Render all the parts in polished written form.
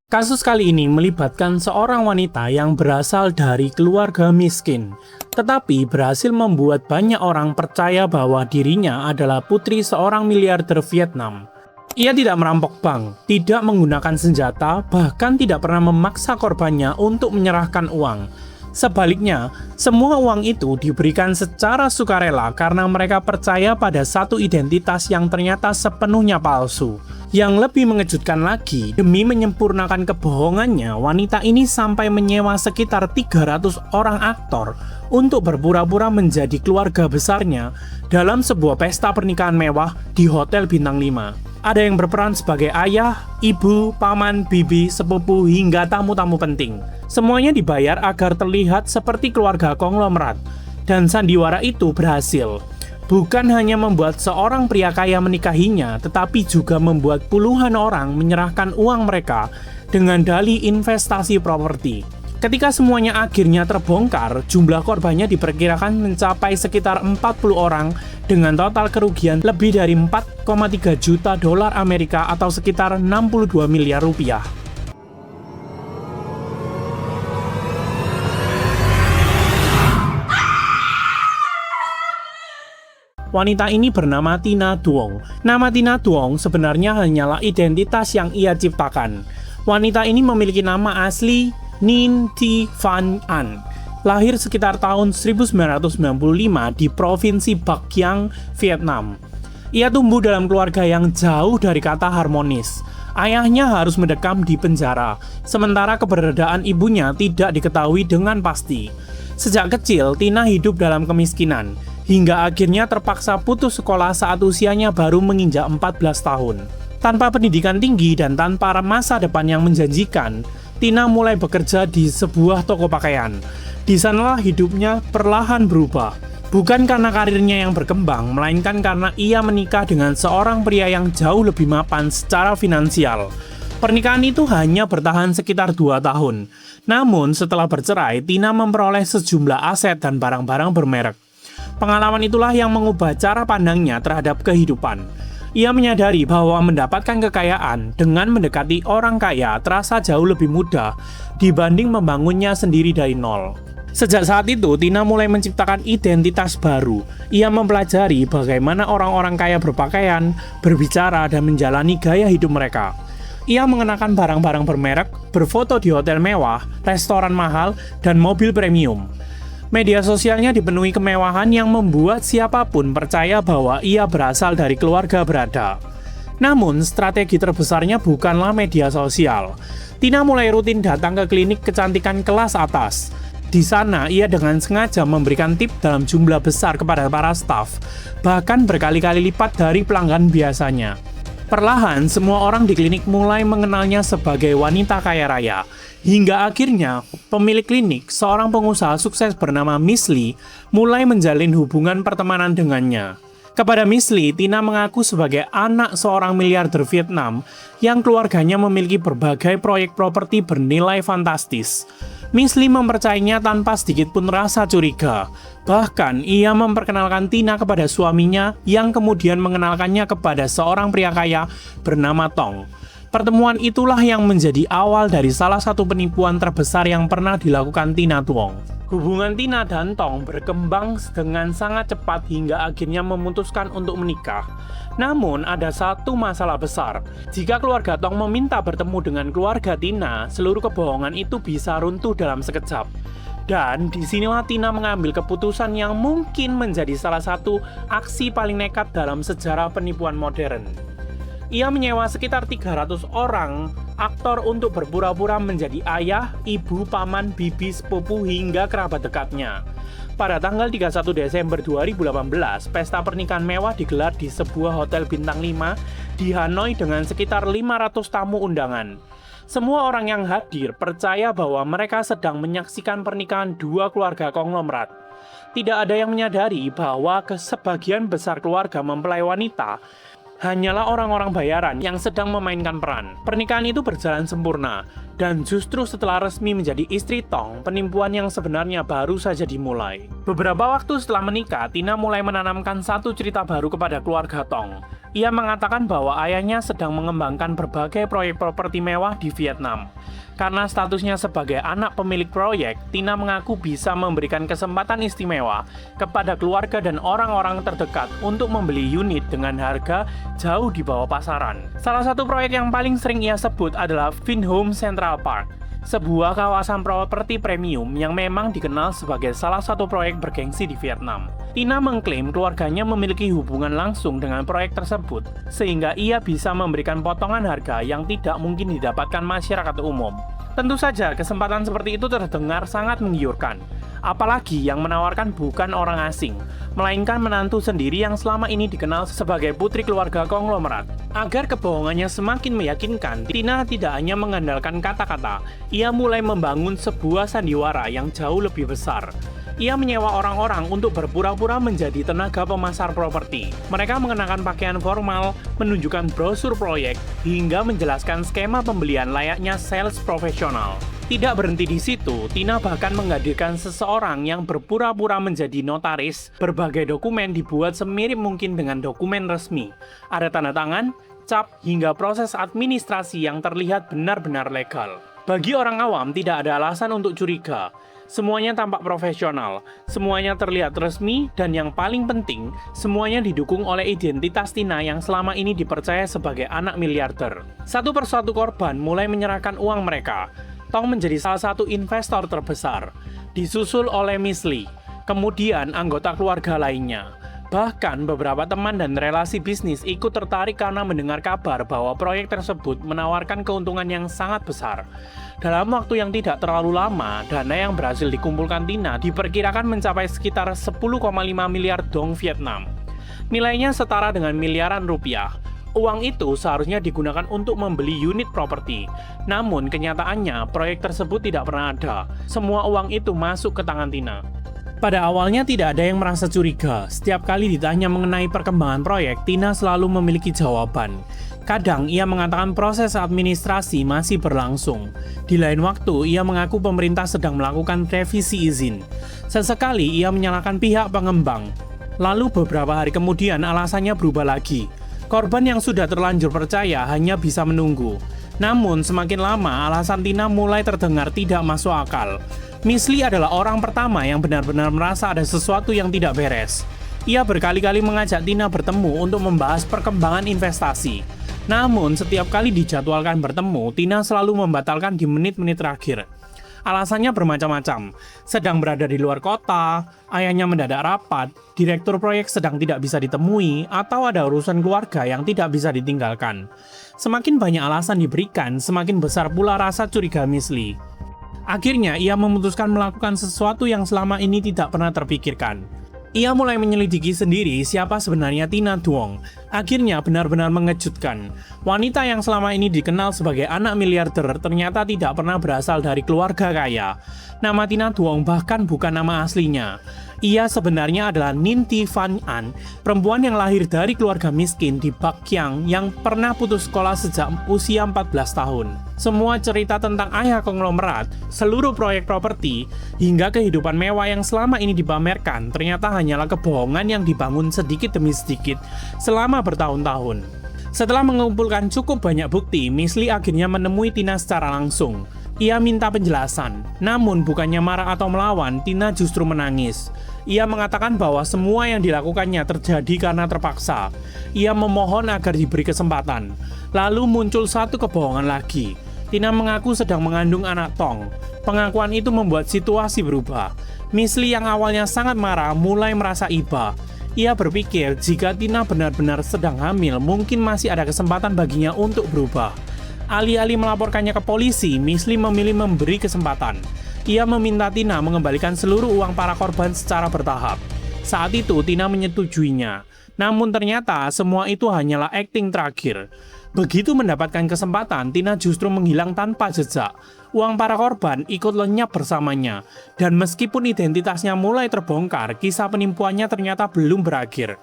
Kasus kali ini melibatkan seorang wanita yang berasal dari keluarga miskin, tetapi berhasil membuat banyak orang percaya bahwa dirinya adalah putri seorang miliarder Vietnam. Ia tidak merampok bank, tidak menggunakan senjata, bahkan tidak pernah memaksa korbannya untuk menyerahkan uang. Sebaliknya, semua uang itu diberikan secara sukarela karena mereka percaya pada satu identitas yang ternyata sepenuhnya palsu. Yang lebih mengejutkan lagi, demi menyempurnakan kebohongannya, wanita ini sampai menyewa sekitar 300 orang aktor untuk berpura-pura menjadi keluarga besarnya dalam sebuah pesta pernikahan mewah di Hotel Bintang 5. Ada yang berperan sebagai ayah, ibu, paman, bibi, sepupu, hingga tamu-tamu penting. Semuanya dibayar agar terlihat seperti keluarga konglomerat. Dan sandiwara itu berhasil. Bukan hanya membuat seorang pria kaya menikahinya, tetapi juga membuat puluhan orang menyerahkan uang mereka dengan dalih investasi properti. Ketika semuanya akhirnya terbongkar, jumlah korbannya diperkirakan mencapai sekitar 40 orang dengan total kerugian lebih dari 4,3 juta dolar Amerika atau sekitar 62 miliar rupiah. Wanita ini bernama Tina Duong. Nama Tina Duong sebenarnya hanyalah identitas yang ia ciptakan. Wanita ini memiliki nama asli Ninh Thi Van An. Lahir sekitar tahun 1995 di Provinsi Bắc Giang, Vietnam. Ia tumbuh dalam keluarga yang jauh dari kata harmonis. Ayahnya harus mendekam di penjara, sementara keberadaan ibunya tidak diketahui dengan pasti. Sejak kecil, Tina hidup dalam kemiskinan, hingga akhirnya terpaksa putus sekolah saat usianya baru menginjak 14 tahun. Tanpa pendidikan tinggi dan tanpa masa depan yang menjanjikan, Tina mulai bekerja di sebuah toko pakaian. Di sanalah hidupnya perlahan berubah. Bukan karena karirnya yang berkembang, melainkan karena ia menikah dengan seorang pria yang jauh lebih mapan secara finansial. Pernikahan itu hanya bertahan sekitar 2 tahun. Namun setelah bercerai, Tina memperoleh sejumlah aset dan barang-barang bermerek. Pengalaman itulah yang mengubah cara pandangnya terhadap kehidupan. Ia menyadari bahwa mendapatkan kekayaan dengan mendekati orang kaya terasa jauh lebih mudah dibanding membangunnya sendiri dari nol. Sejak saat itu, Tina mulai menciptakan identitas baru. Ia mempelajari bagaimana orang-orang kaya berpakaian, berbicara, dan menjalani gaya hidup mereka. Ia mengenakan barang-barang bermerek, berfoto di hotel mewah, restoran mahal, dan mobil premium. Media sosialnya dipenuhi kemewahan yang membuat siapapun percaya bahwa ia berasal dari keluarga berada. Namun, strategi terbesarnya bukanlah media sosial. Tina mulai rutin datang ke klinik kecantikan kelas atas. Di sana, ia dengan sengaja memberikan tip dalam jumlah besar kepada para staf, bahkan berkali-kali lipat dari pelanggan biasanya. Perlahan, semua orang di klinik mulai mengenalnya sebagai wanita kaya raya. Hingga akhirnya, pemilik klinik, seorang pengusaha sukses bernama Miss Lee, mulai menjalin hubungan pertemanan dengannya. Kepada Miss Lee, Tina mengaku sebagai anak seorang miliarder Vietnam yang keluarganya memiliki berbagai proyek properti bernilai fantastis. Miss Lee mempercayainya tanpa sedikit pun rasa curiga. Bahkan, ia memperkenalkan Tina kepada suaminya yang kemudian mengenalkannya kepada seorang pria kaya bernama Tong. Pertemuan itulah yang menjadi awal dari salah satu penipuan terbesar yang pernah dilakukan Tina Duong. Hubungan Tina dan Tong berkembang dengan sangat cepat hingga akhirnya memutuskan untuk menikah. Namun ada satu masalah besar. Jika keluarga Tong meminta bertemu dengan keluarga Tina, seluruh kebohongan itu bisa runtuh dalam sekejap. Dan disinilah Tina mengambil keputusan yang mungkin menjadi salah satu aksi paling nekat dalam sejarah penipuan modern. Ia menyewa sekitar 300 orang aktor untuk berpura-pura menjadi ayah, ibu, paman, bibi, sepupu, hingga kerabat dekatnya. Pada tanggal 31 Desember 2018, pesta pernikahan mewah digelar di sebuah hotel bintang 5 di Hanoi dengan sekitar 500 tamu undangan. Semua orang yang hadir percaya bahwa mereka sedang menyaksikan pernikahan dua keluarga konglomerat. Tidak ada yang menyadari bahwa sebagian besar keluarga mempelai wanita hanyalah orang-orang bayaran yang sedang memainkan peran. Pernikahan itu berjalan sempurna, Dan justru setelah resmi menjadi istri Tong, penipuan yang sebenarnya baru saja dimulai. Beberapa waktu setelah menikah, Tina mulai menanamkan satu cerita baru kepada keluarga Tong. Ia mengatakan bahwa ayahnya sedang mengembangkan berbagai proyek properti mewah di Vietnam. Karena statusnya sebagai anak pemilik proyek, Tina mengaku bisa memberikan kesempatan istimewa kepada keluarga dan orang-orang terdekat untuk membeli unit dengan harga jauh di bawah pasaran. Salah satu proyek yang paling sering ia sebut adalah Vinhome Central Park, sebuah kawasan properti premium yang memang dikenal sebagai salah satu proyek bergengsi di Vietnam. Tina mengklaim keluarganya memiliki hubungan langsung dengan proyek tersebut, sehingga ia bisa memberikan potongan harga yang tidak mungkin didapatkan masyarakat umum. Tentu saja, kesempatan seperti itu terdengar sangat menggiurkan. Apalagi yang menawarkan bukan orang asing, melainkan menantu sendiri yang selama ini dikenal sebagai putri keluarga konglomerat. Agar kebohongannya semakin meyakinkan, Tina tidak hanya mengandalkan kata-kata, ia mulai membangun sebuah sandiwara yang jauh lebih besar. Ia menyewa orang-orang untuk berpura-pura menjadi tenaga pemasar properti. Mereka mengenakan pakaian formal, menunjukkan brosur proyek, hingga menjelaskan skema pembelian layaknya sales profesional. Tidak berhenti di situ, Tina bahkan menghadirkan seseorang yang berpura-pura menjadi notaris. Berbagai dokumen dibuat semirip mungkin dengan dokumen resmi. Ada tanda tangan, cap, hingga proses administrasi yang terlihat benar-benar legal. Bagi orang awam, tidak ada alasan untuk curiga. Semuanya tampak profesional, semuanya terlihat resmi, dan yang paling penting, semuanya didukung oleh identitas Tina yang selama ini dipercaya sebagai anak miliarder. Satu persatu korban mulai menyerahkan uang mereka. Tong menjadi salah satu investor terbesar, disusul oleh Miss Lee, kemudian anggota keluarga lainnya. Bahkan beberapa teman dan relasi bisnis ikut tertarik karena mendengar kabar bahwa proyek tersebut menawarkan keuntungan yang sangat besar. Dalam waktu yang tidak terlalu lama, dana yang berhasil dikumpulkan Tina diperkirakan mencapai sekitar 10,5 miliar dong Vietnam. Nilainya setara dengan miliaran rupiah. Uang itu seharusnya digunakan untuk membeli unit properti. Namun kenyataannya proyek tersebut tidak pernah ada. Semua uang itu masuk ke tangan Tina. Pada awalnya tidak ada yang merasa curiga. Setiap kali ditanya mengenai perkembangan proyek, Tina selalu memiliki jawaban. Kadang ia mengatakan proses administrasi masih berlangsung. Di lain waktu, ia mengaku pemerintah sedang melakukan revisi izin. Sesekali ia menyalahkan pihak pengembang. Lalu beberapa hari kemudian alasannya berubah lagi. Korban yang sudah terlanjur percaya hanya bisa menunggu. Namun semakin lama alasan Tina mulai terdengar tidak masuk akal. Miss Lee adalah orang pertama yang benar-benar merasa ada sesuatu yang tidak beres. Ia berkali-kali mengajak Tina bertemu untuk membahas perkembangan investasi. Namun setiap kali dijadwalkan bertemu, Tina selalu membatalkan di menit-menit terakhir. Alasannya bermacam-macam, sedang berada di luar kota, ayahnya mendadak rapat, direktur proyek sedang tidak bisa ditemui, atau ada urusan keluarga yang tidak bisa ditinggalkan. Semakin banyak alasan diberikan, semakin besar pula rasa curiga Miss Lee. Akhirnya, ia memutuskan melakukan sesuatu yang selama ini tidak pernah terpikirkan. Ia mulai menyelidiki sendiri siapa sebenarnya Tina Duong. Akhirnya benar-benar mengejutkan. Wanita yang selama ini dikenal sebagai anak miliarder ternyata tidak pernah berasal dari keluarga kaya. Nama Tina Duong bahkan bukan nama aslinya. Ia sebenarnya adalah Ninh Thi Van An, perempuan yang lahir dari keluarga miskin di Bac Giang yang pernah putus sekolah sejak usia 14 tahun. Semua cerita tentang ayah konglomerat, seluruh proyek properti, hingga kehidupan mewah yang selama ini dipamerkan ternyata hanyalah kebohongan yang dibangun sedikit demi sedikit selama bertahun-tahun. Setelah mengumpulkan cukup banyak bukti, Miss Lee akhirnya menemui Tina secara langsung. Ia minta penjelasan, namun bukannya marah atau melawan, Tina justru menangis. Ia mengatakan bahwa semua yang dilakukannya terjadi karena terpaksa. Ia memohon agar diberi kesempatan. Lalu muncul satu kebohongan lagi. Tina mengaku sedang mengandung anak Tong. Pengakuan itu membuat situasi berubah. Miss Lee yang awalnya sangat marah mulai merasa iba. Ia berpikir jika Tina benar-benar sedang hamil, mungkin masih ada kesempatan baginya untuk berubah. Alih-alih melaporkannya ke polisi, Miss Lee memilih memberi kesempatan. Ia meminta Tina mengembalikan seluruh uang para korban secara bertahap. Saat itu, Tina menyetujuinya. Namun ternyata semua itu hanyalah akting terakhir. Begitu mendapatkan kesempatan, Tina justru menghilang tanpa jejak. Uang para korban ikut lenyap bersamanya. Dan meskipun identitasnya mulai terbongkar, kisah penipuannya ternyata belum berakhir.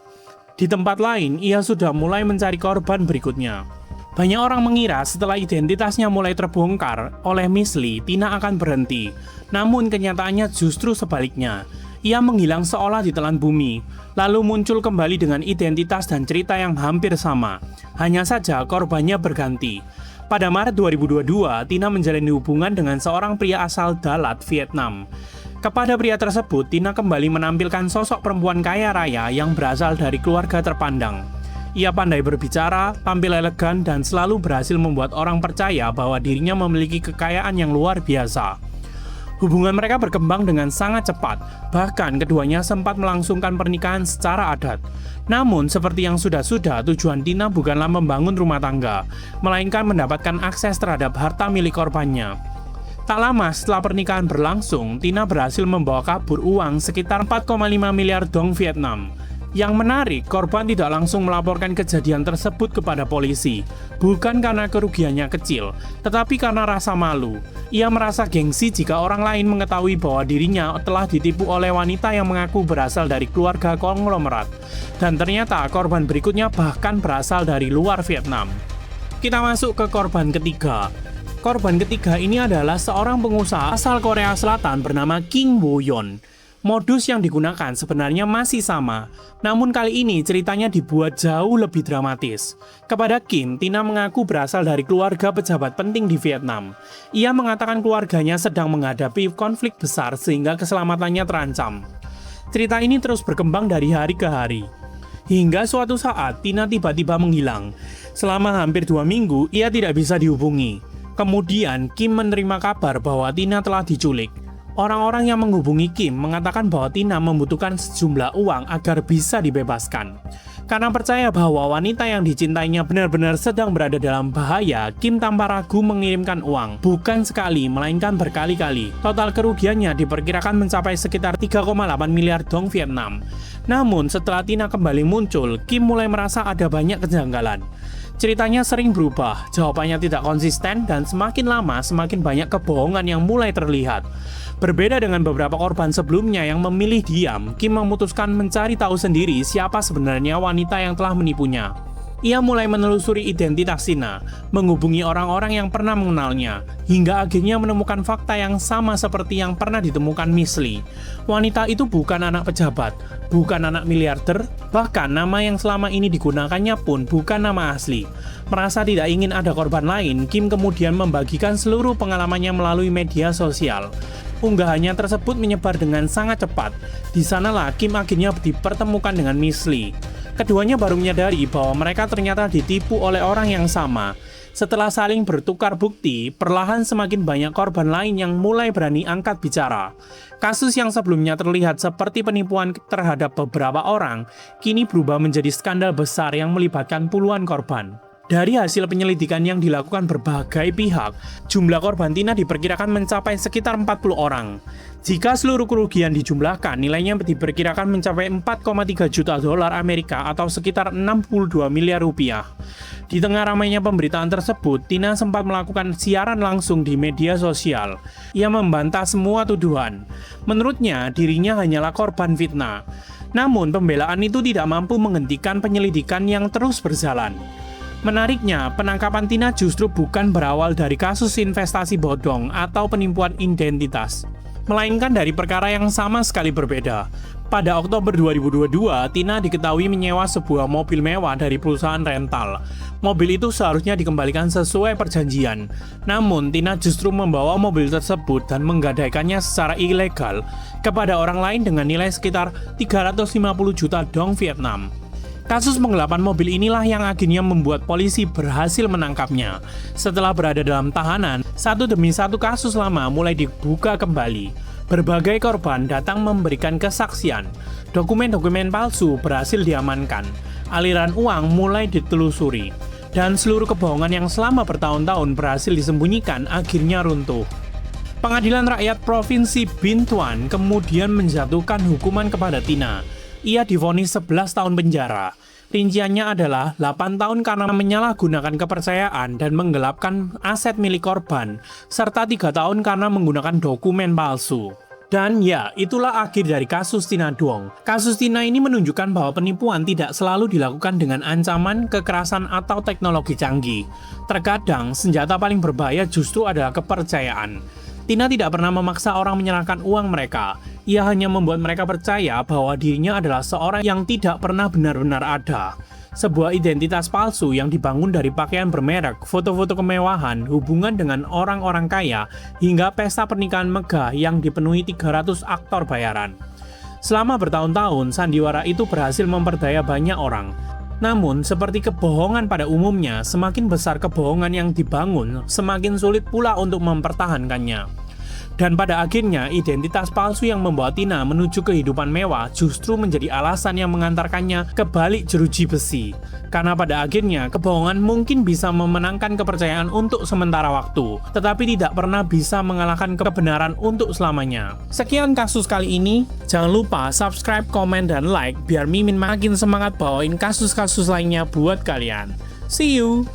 Di tempat lain, ia sudah mulai mencari korban berikutnya. Banyak orang mengira setelah identitasnya mulai terbongkar oleh Miss Lee, Tina akan berhenti. Namun kenyataannya justru sebaliknya. Ia menghilang seolah ditelan bumi, lalu muncul kembali dengan identitas dan cerita yang hampir sama. Hanya saja korbannya berganti. Pada Maret 2022, Tina menjalin hubungan dengan seorang pria asal Dalat, Vietnam. Kepada pria tersebut, Tina kembali menampilkan sosok perempuan kaya raya yang berasal dari keluarga terpandang. Ia pandai berbicara, tampil elegan, dan selalu berhasil membuat orang percaya bahwa dirinya memiliki kekayaan yang luar biasa. Hubungan mereka berkembang dengan sangat cepat, bahkan keduanya sempat melangsungkan pernikahan secara adat. Namun, seperti yang sudah-sudah, tujuan Tina bukanlah membangun rumah tangga, melainkan mendapatkan akses terhadap harta milik korbannya. Tak lama setelah pernikahan berlangsung, Tina berhasil membawa kabur uang sekitar 4,5 miliar dong Vietnam. Yang menarik, korban tidak langsung melaporkan kejadian tersebut kepada polisi. Bukan karena kerugiannya kecil, tetapi karena rasa malu. Ia merasa gengsi jika orang lain mengetahui bahwa dirinya telah ditipu oleh wanita yang mengaku berasal dari keluarga konglomerat. Dan ternyata korban berikutnya bahkan berasal dari luar Vietnam. Kita masuk ke korban ketiga. Korban ketiga ini adalah seorang pengusaha asal Korea Selatan bernama Kim Woo-yeon. Modus yang digunakan sebenarnya masih sama, namun kali ini ceritanya dibuat jauh lebih dramatis. Kepada Kim, Tina mengaku berasal dari keluarga pejabat penting di Vietnam. Ia mengatakan keluarganya sedang menghadapi konflik besar sehingga keselamatannya terancam. Cerita ini terus berkembang dari hari ke hari. Hingga suatu saat, Tina tiba-tiba menghilang. Selama hampir 2 minggu, ia tidak bisa dihubungi. Kemudian, Kim menerima kabar bahwa Tina telah diculik. Orang-orang yang menghubungi Kim mengatakan bahwa Tina membutuhkan sejumlah uang agar bisa dibebaskan. Karena percaya bahwa wanita yang dicintainya benar-benar sedang berada dalam bahaya, Kim tanpa ragu mengirimkan uang. Bukan sekali, melainkan berkali-kali. Total kerugiannya diperkirakan mencapai sekitar 3,8 miliar dong Vietnam. Namun setelah Tina kembali muncul, Kim mulai merasa ada banyak kejanggalan. Ceritanya sering berubah, jawabannya tidak konsisten, dan semakin lama semakin banyak kebohongan yang mulai terlihat. Berbeda dengan beberapa korban sebelumnya yang memilih diam, Kim memutuskan mencari tahu sendiri siapa sebenarnya wanita yang telah menipunya. Ia mulai menelusuri identitas Tina, menghubungi orang-orang yang pernah mengenalnya, hingga akhirnya menemukan fakta yang sama seperti yang pernah ditemukan Miss Lee. Wanita itu bukan anak pejabat, bukan anak miliarder, bahkan nama yang selama ini digunakannya pun bukan nama asli. Merasa tidak ingin ada korban lain, Kim kemudian membagikan seluruh pengalamannya melalui media sosial. Unggahannya tersebut menyebar dengan sangat cepat. Di sanalah Kim akhirnya dipertemukan dengan Miss Lee. Keduanya baru menyadari bahwa mereka ternyata ditipu oleh orang yang sama. Setelah saling bertukar bukti, perlahan semakin banyak korban lain yang mulai berani angkat bicara. Kasus yang sebelumnya terlihat seperti penipuan terhadap beberapa orang, kini berubah menjadi skandal besar yang melibatkan puluhan korban. Dari hasil penyelidikan yang dilakukan berbagai pihak, jumlah korban Tina diperkirakan mencapai sekitar 40 orang. Jika seluruh kerugian dijumlahkan, nilainya diperkirakan mencapai 4,3 juta dolar Amerika atau sekitar 62 miliar rupiah. Di tengah ramainya pemberitaan tersebut, Tina sempat melakukan siaran langsung di media sosial. Ia membantah semua tuduhan. Menurutnya, dirinya hanyalah korban fitnah. Namun, pembelaan itu tidak mampu menghentikan penyelidikan yang terus berjalan. Menariknya, penangkapan Tina justru bukan berawal dari kasus investasi bodong atau penipuan identitas, melainkan dari perkara yang sama sekali berbeda. Pada Oktober 2022, Tina diketahui menyewa sebuah mobil mewah dari perusahaan rental. Mobil itu seharusnya dikembalikan sesuai perjanjian. Namun, Tina justru membawa mobil tersebut dan menggadaikannya secara ilegal kepada orang lain dengan nilai sekitar 350 juta dong Vietnam. Kasus penggelapan mobil inilah yang akhirnya membuat polisi berhasil menangkapnya. Setelah berada dalam tahanan, satu demi satu kasus lama mulai dibuka kembali. Berbagai korban datang memberikan kesaksian. Dokumen-dokumen palsu berhasil diamankan. Aliran uang mulai ditelusuri. Dan seluruh kebohongan yang selama bertahun-tahun berhasil disembunyikan akhirnya runtuh. Pengadilan Rakyat Provinsi Binh Thuan kemudian menjatuhkan hukuman kepada Tina. Ia divonis 11 tahun penjara. Rinciannya adalah 8 tahun karena menyalahgunakan kepercayaan dan menggelapkan aset milik korban, serta 3 tahun karena menggunakan dokumen palsu. Dan ya, itulah akhir dari kasus Tina Duong. Kasus Tina ini menunjukkan bahwa penipuan tidak selalu dilakukan dengan ancaman, kekerasan, atau teknologi canggih. Terkadang, senjata paling berbahaya justru adalah kepercayaan. Tina tidak pernah memaksa orang menyerahkan uang mereka. Ia hanya membuat mereka percaya bahwa dirinya adalah seorang yang tidak pernah benar-benar ada. Sebuah identitas palsu yang dibangun dari pakaian bermerek, foto-foto kemewahan, hubungan dengan orang-orang kaya, hingga pesta pernikahan megah yang dipenuhi 300 aktor bayaran. Selama bertahun-tahun, sandiwara itu berhasil memperdaya banyak orang. Namun, seperti kebohongan pada umumnya, semakin besar kebohongan yang dibangun, semakin sulit pula untuk mempertahankannya. Dan pada akhirnya, identitas palsu yang membawa Tina menuju kehidupan mewah justru menjadi alasan yang mengantarkannya ke balik jeruji besi. Karena pada akhirnya, kebohongan mungkin bisa memenangkan kepercayaan untuk sementara waktu, tetapi tidak pernah bisa mengalahkan kebenaran untuk selamanya. Sekian kasus kali ini, jangan lupa subscribe, komen, dan like biar Mimin makin semangat bawain kasus-kasus lainnya buat kalian. See you!